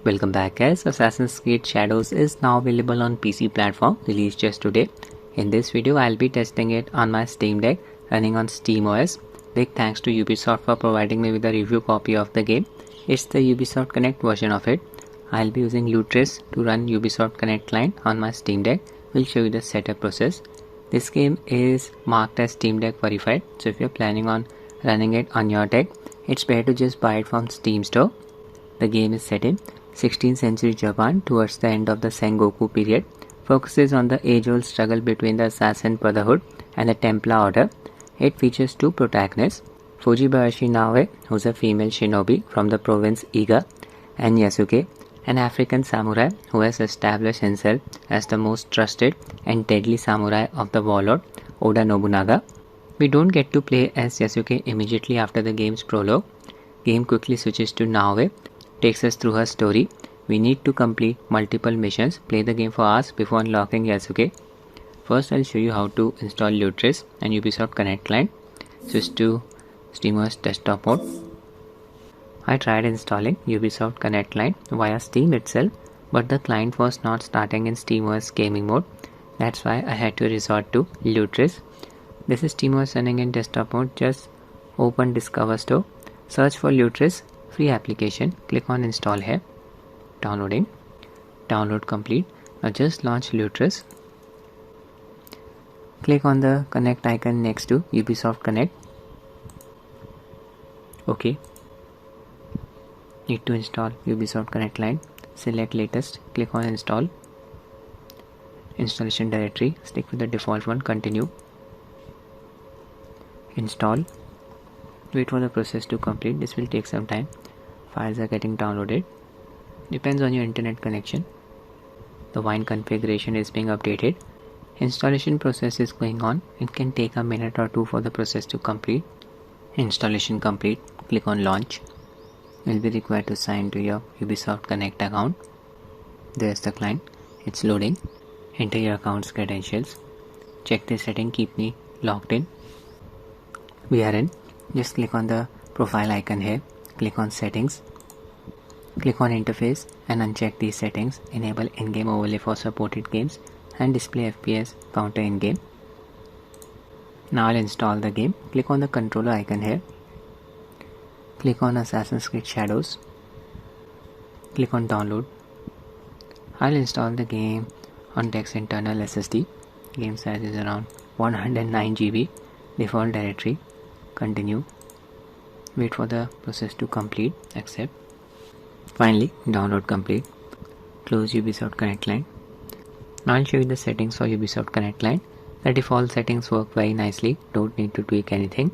Welcome back guys. Assassin's Creed Shadows is now available on PC platform, released just today. In this video I'll be testing it on my Steam Deck running on SteamOS. Big thanks to Ubisoft for providing me with a review copy of the game. It's the Ubisoft Connect version of it. I'll be using Lutris to run Ubisoft Connect client on my Steam Deck. We'll show you the setup process. This game is marked as Steam Deck verified, so if you're planning on running it on your deck, it's better to just buy it from Steam store. The game is set in 16th century Japan towards the end of the Sengoku period, focuses on the age-old struggle between the Assassin Brotherhood and the Templar Order. It features two protagonists, Fujibayashi Naoe, who's a female shinobi from the province Iga, and Yasuke, an African samurai who has established himself as the most trusted and deadly samurai of the warlord Oda Nobunaga. We don't get to play as Yasuke immediately after the game's prologue. Game quickly switches to Naoe, takes us through her story. We need to complete multiple missions, play the game for hours before unlocking Yasuke. First I'll show you how to install Lutris and Ubisoft Connect client. Switch to SteamOS desktop mode. I tried installing Ubisoft Connect client via Steam itself, but the client was not starting in SteamOS gaming mode. That's why I had to resort to Lutris. This is SteamOS running in desktop mode. Just open Discover Store, search for Lutris, free application, click on install here. Downloading. Download complete. Now just launch Lutris. Click on the connect icon next to Ubisoft Connect. OK. Need to install Ubisoft Connect client. Select latest. Click on install. Installation directory. Stick with the default one. Continue. Install. Wait for the process to complete. This will take some time. Files are getting downloaded. Depends on your internet connection. The Wine configuration is being updated. Installation process is going on. It can take a minute or two for the process to complete. Installation complete. Click on launch. You'll be required to sign to your Ubisoft Connect account. There's the client. It's loading. Enter your account's credentials. Check the setting. Keep me logged in. We are in. Just click on the profile icon here. Click on settings. Click on interface and uncheck these settings. Enable in-game overlay for supported games and display FPS counter in-game. Now I'll install the game. Click on the controller icon here. Click on Assassin's Creed Shadows. Click on download. I'll install the game on Deck's internal SSD. Game size is around 109 GB. Default directory. Continue. Wait for the process to complete. Accept. Finally, download complete. Close Ubisoft Connect client. Now I'll show you the settings for Ubisoft Connect client. The default settings work very nicely. Don't need to tweak anything.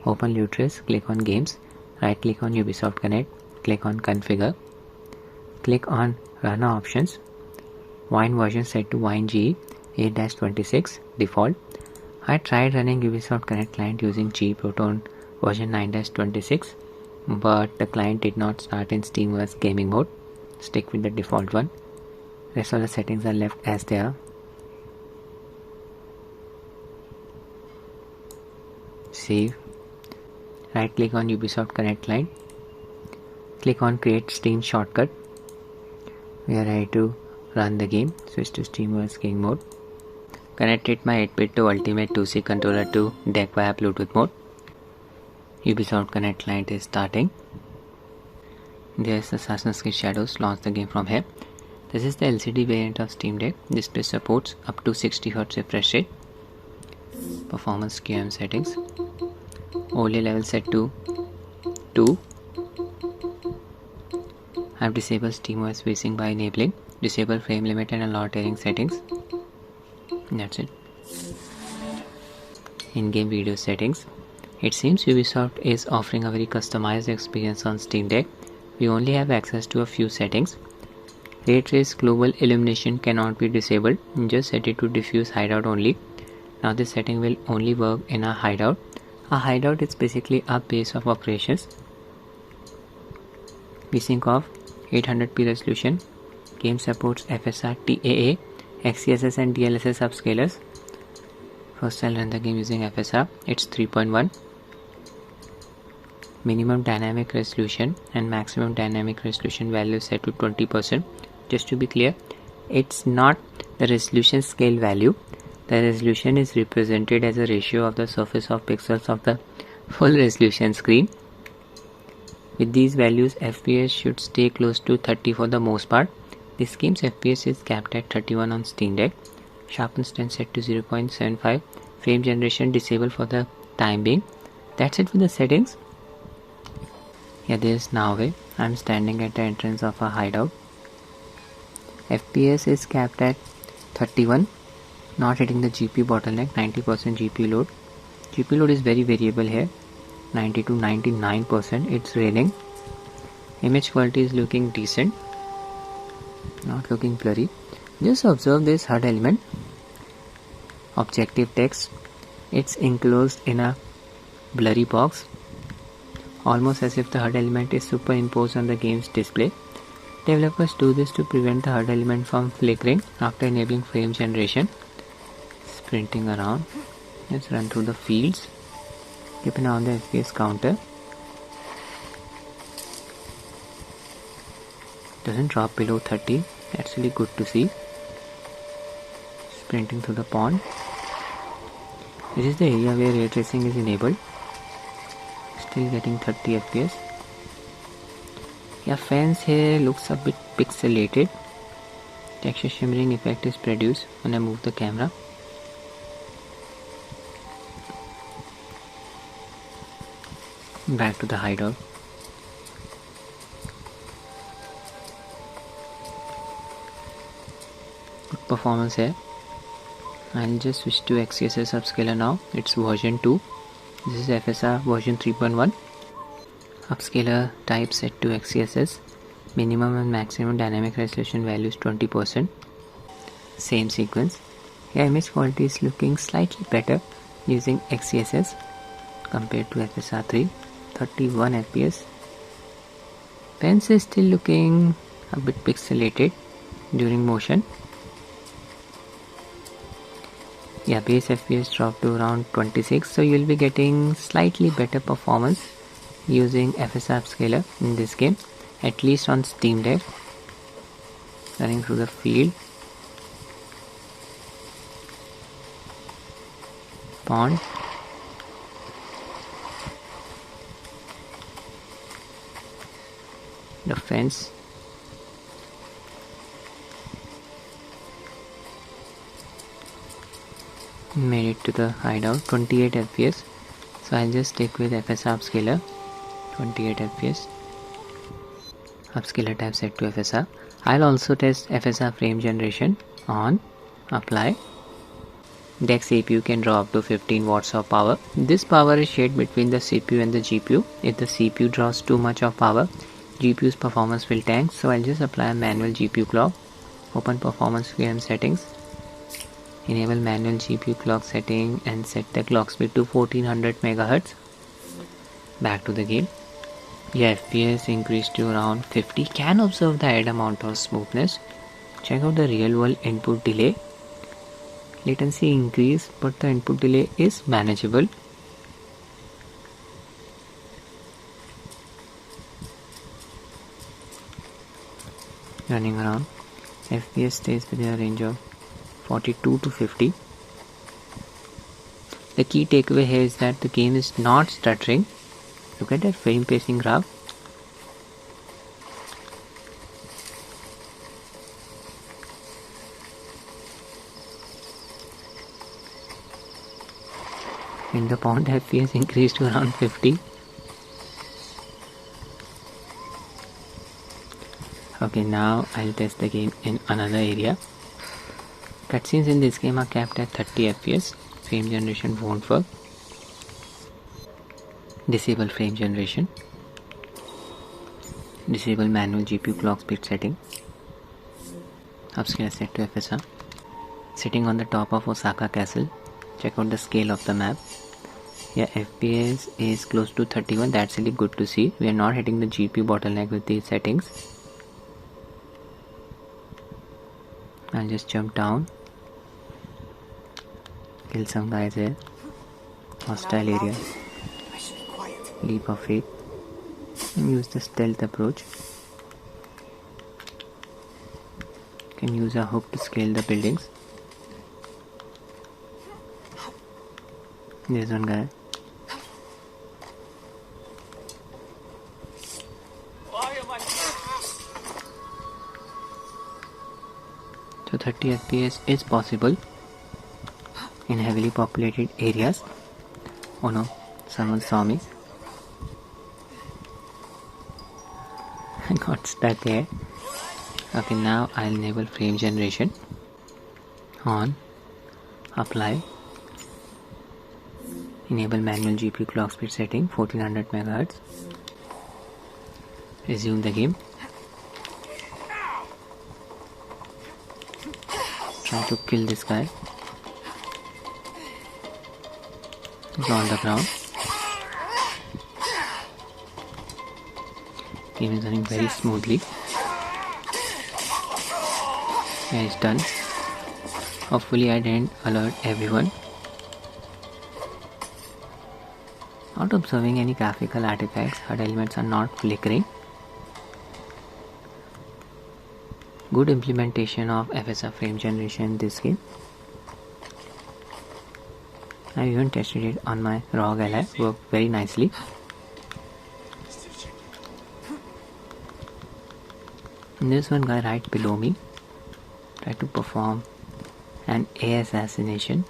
Open Lutris. Click on Games. Right click on Ubisoft Connect. Click on Configure. Click on Runner Options. Wine version set to Wine GE 8-26 default. I tried running Ubisoft Connect client using GE Proton version 9-26, but the client did not start in SteamOS gaming mode. Stick with the default one. Rest of the settings are left as they are. Save. Right click on Ubisoft Connect client. Click on Create Steam Shortcut. We are ready to run the game. Switch to SteamOS game mode. Connected my 8-bit to Ultimate 2C controller to deck via Bluetooth mode. Ubisoft Connect client is starting. There's Assassin's Creed Shadows. Launch the game from here. This is the LCD variant of Steam Deck. Display supports up to 60 Hz refresh rate. Performance QM settings. Overlay level set to 2. I've disabled SteamOS VSync by enabling disable frame limit and allow tearing settings. That's it. In-game video settings. It seems Ubisoft is offering a very customized experience on Steam Deck. We only have access to a few settings. Ray Trace Global Illumination cannot be disabled. Just set it to diffuse hideout only. Now this setting will only work in a hideout. A hideout is basically a base of operations. VSync off. 800p resolution. Game supports FSR TAA, XeSS and DLSS upscalers. First I'll run the game using FSR. It's 3.1. minimum dynamic resolution and maximum dynamic resolution value set to 20%. Just to be clear, it's not the resolution scale value. The resolution is represented as a ratio of the surface of pixels of the full resolution screen. With these values, FPS should stay close to 30 for the most part. This game's FPS is capped at 31 on Steam Deck. Sharpen stance set to 0.75. Frame generation disabled for the time being. That's it for the settings. Yeah, there's Naue. I'm standing at the entrance of a hideout. FPS is capped at 31. Not hitting the GPU bottleneck, 90% GPU load. GPU load is very variable here. 90 to 99%. It's raining. Image quality is looking decent, not looking blurry. Just observe this HUD element. Objective text. It's enclosed in a blurry box, almost as if the HUD element is superimposed on the game's display. Developers do this to prevent the HUD element from flickering after enabling frame generation. Sprinting around. Let's run through the fields. Keep an eye on the FPS counter. Doesn't drop below 30. That's really good to see. Sprinting through the pond. This is the area where ray tracing is enabled. Still getting 30 FPS. Yeah, fence here looks a bit pixelated. Texture shimmering effect is produced when I move the camera. Back to the hideout. Good performance here. I'll just switch to XeSS upscaler now. It's version 2. This is FSR version 3.1. Upscaler type set to XeSS. Minimum and maximum dynamic resolution values 20%. Same sequence. Yeah, image quality is looking slightly better using XeSS compared to FSR 3. 31 FPS. Fence is still looking a bit pixelated during motion. Yeah, base FPS dropped to around 26, so you'll be getting slightly better performance using FSR upscaler in this game, at least on Steam Deck. Running through the field. Pond. The fence. Made it to the hideout. 28 FPS. So I'll just stick with FSR upscaler. 28 FPS. Upscaler type set to FSR. I'll also test FSR frame generation on. Apply. Deck CPU can draw up to 15 watts of power. This power is shared between the CPU and the GPU. If the CPU draws too much of power, GPU's performance will tank, so I'll just apply a manual GPU clock. Open performance VM settings. Enable manual GPU clock setting and set the clock speed to 1400 MHz. Back to the game. Yeah, FPS increased to around 50. Can observe the added amount of smoothness. Check out the real world input delay. Latency increase, but the input delay is manageable. Running around. FPS stays within a range of 42 to 50. The key takeaway here is that the game is not stuttering. Look at that frame pacing graph. In the pond, FPS increased to around 50. Okay, now I'll test the game in another area. Cutscenes in this game are capped at 30 FPS. Frame generation won't work. Disable frame generation. Disable manual GPU clock speed setting. Upscaler set to FSR. Sitting on the top of Osaka castle. Check out the scale of the map. Yeah, FPS is close to 31. That's really good to see. We are not hitting the GPU bottleneck with these settings. I'll just jump down. Kill some guys here. Hostile area. Leap of faith. Use the stealth approach. You can use a hook to scale the buildings. There's one guy. So 30 FPS is possible in heavily populated areas. Oh no, someone saw me. I got stuck there. Okay, now I'll enable frame generation. On, apply, enable manual GPU clock speed setting 1400 MHz. Resume the game. Try to kill this guy. He's on the ground. Game is running very smoothly. Yeah, it's done. Hopefully I didn't alert everyone. Not observing any graphical artifacts. HUD elements are not flickering. Good implementation of FSR frame generation in this game. I even tested it on my ROG Ally. Worked very nicely. And there's one guy right below me. Try to perform an A assassination.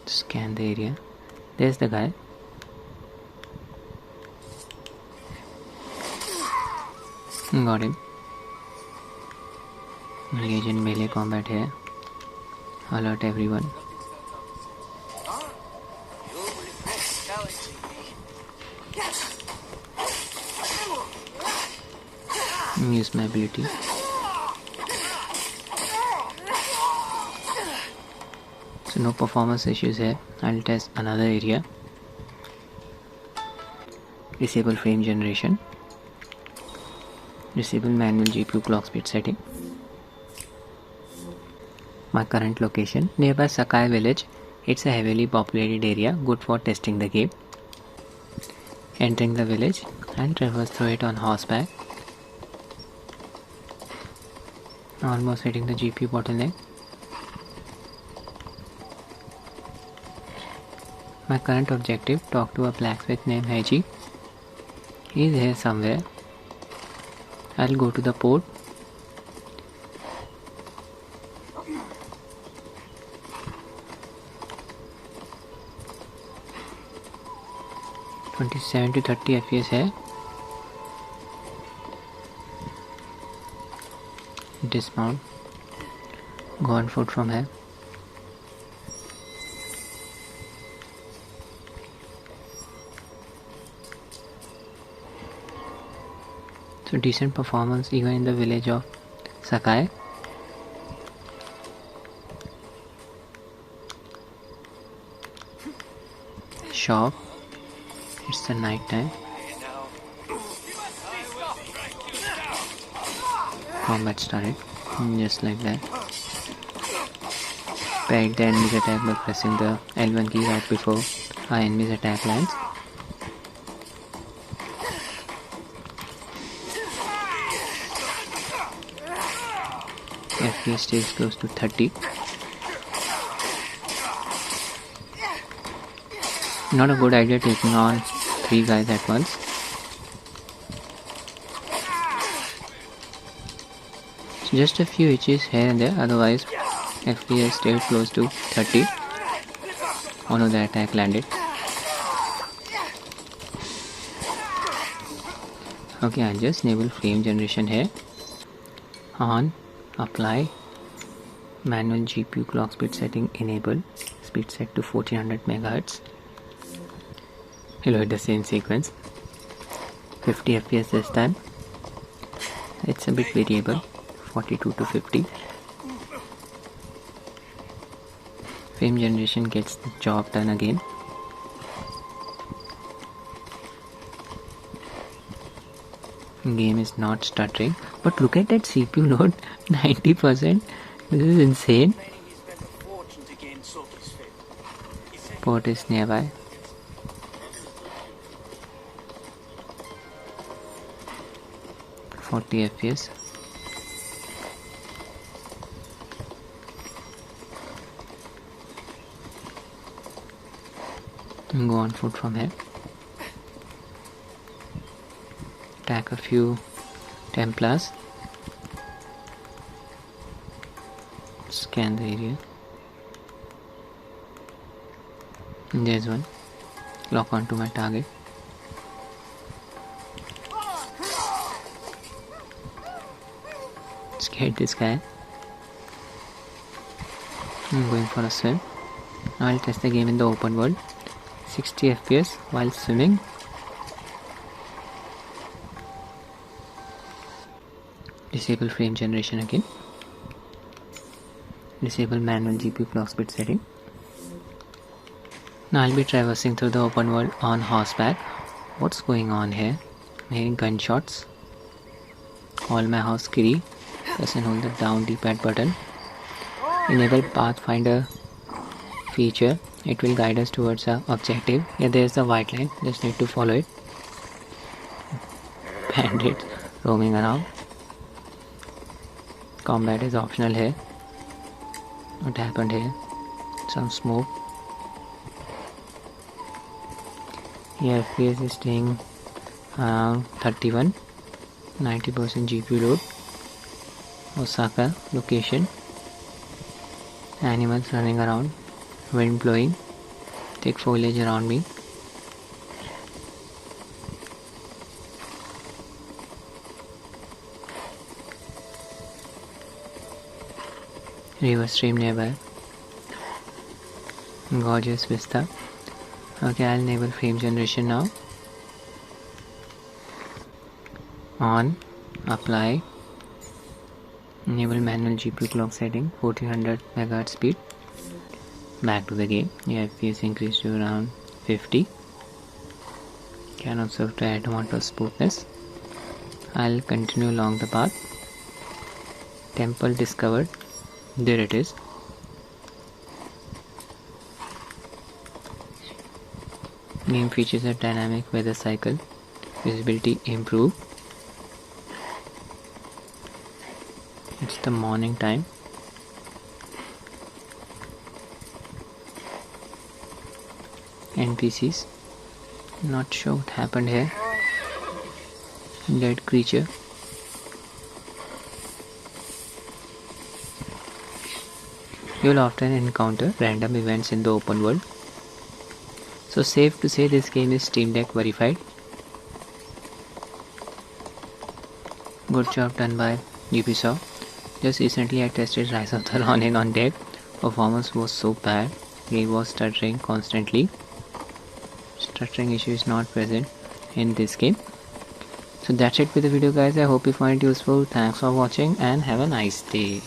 Scan the area. There's the guy. Got him. Engage in melee combat here. Alert everyone. Use my ability. So no performance issues here. I'll test another area. Disable frame generation. Disable manual GPU clock speed setting. My current location, nearby Sakai village. It's a heavily populated area, good for testing the game. Entering the village and traverse through it on horseback. Almost hitting the GPU bottleneck. My current objective, talk to a blacksmith named Heiji. He is here somewhere. I'll go to the port. (27 to 30 FPS है. Dismount. Go on foot from here. So decent performance even in the village of Sakai. Shop. It's the night time. Combat started. Just like that. Peg the enemy's attack by pressing the L1 key right before our enemy's attack lands. FPS stays close to 30. Not a good idea taking on 3 guys at once. So just a few hitches here and there, otherwise FPS stayed close to 30. Oh no, the attack landed. Okay, I'll just enable frame generation here. On, apply, manual GPU clock speed setting enable, speed set to 1400 MHz. Reload the same sequence. 50 FPS this time. It's a bit variable, 42 to 50. Frame generation gets the job done again. Game is not stuttering, but look at that CPU load, 90%. This is insane. Port is nearby. 40 FPS. And go on foot from here. Attack a few Templas. Scan the area. And there's one. Lock onto my target. Scared this guy. I'm going for a swim. Now I'll test the game in the open world. 60 FPS while swimming. Disable frame generation again. Disable manual GPU clock speed setting. Now I'll be traversing through the open world on horseback. What's going on here? I'm hearing gunshots. Call my house Kiri. Press and hold the down D-pad button. Enable Pathfinder feature. It will guide us towards our objective. Yeah, there's the white line. Just need to follow it. Bandits roaming around. Combat is optional here. What happened here? Some smoke. Here FPS is staying around 31. 90% GPU load. Osaka location. Animals running around. Wind blowing. Thick foliage around me. River stream nearby. Gorgeous vista. Okay, I'll enable frame generation now. On. Apply. Enable manual GPU clock setting. 1400 MHz speed. Back to the game. Yeah, FPS increased to around 50. Can observe the advantage smoothness. I'll continue along the path. Temple discovered. There it is. Game features a dynamic weather cycle. Visibility improved. It's the morning time. NPCs. Not sure what happened here. Dead creature. You will often encounter random events in the open world. So safe to say this game is Steam Deck verified. Good job done by Ubisoft. Just recently I tested Rise of the Ronin on deck. Performance was so bad. Game was stuttering constantly. Stuttering issue is not present in this game. So that's it with the video guys. I hope you find it useful. Thanks for watching and have a nice day.